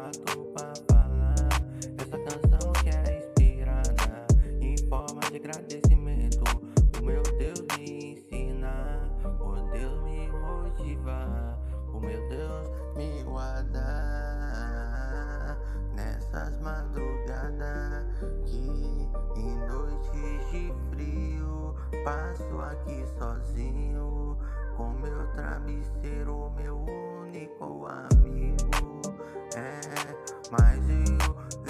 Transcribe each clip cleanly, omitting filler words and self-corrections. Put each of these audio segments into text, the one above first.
fato pra falar. Essa canção que é inspirada em forma de agradecimento. O meu Deus me ensina, o Deus me motiva, o meu Deus me guarda nessas madrugadas que em noites de frio passo aqui sozinho com meu travesseiro, meu único amigo. Mas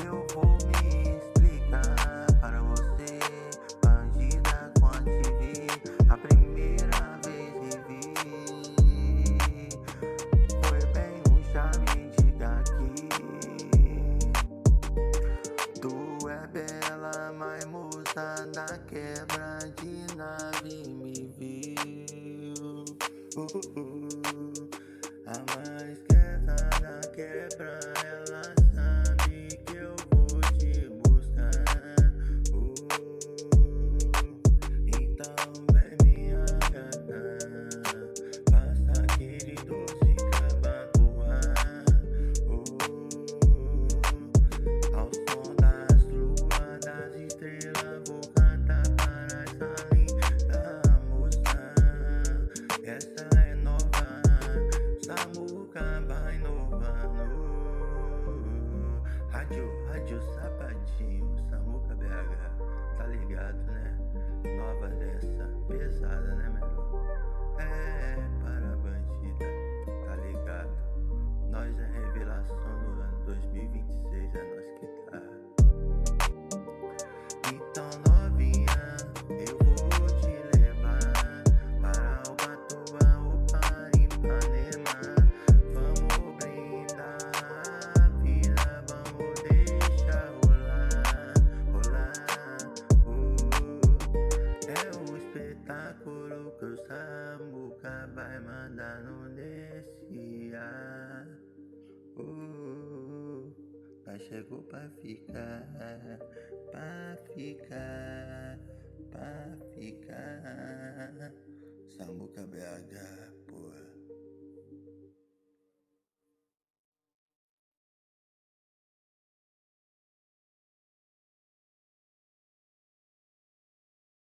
eu vou me explicar para você, bandida, quando te vi a primeira vez que vi. Foi bem um charme de gaqui. Tu é bela, mas moça da quebra de nave me viu. A mais quieta da quebra, ela sabe que eu vou te buscar. Então vem minha gata, faça aquele doce cabacuá. Ao som das luas, das estrelas, vou cantar para essa linda moça. Essa é nova, Samuca vai inovando. Rádio Sapatinho, Samuca BH, tá ligado, né? Nova dessa, pesada, né, menor? Para bandida, tá ligado? Nós é revelação do ano 2026, é nós que tá. Então novinha, eu vou te levar para Ubatuba ou para Ipanema. Vamos brindar a vida, vamos deixar rolar, rolar. É o espetáculo que o Samuca vai mandar no desse ar. Mas chegou pra ficar, pra ficar, pra ficar. Samuca BH, porra.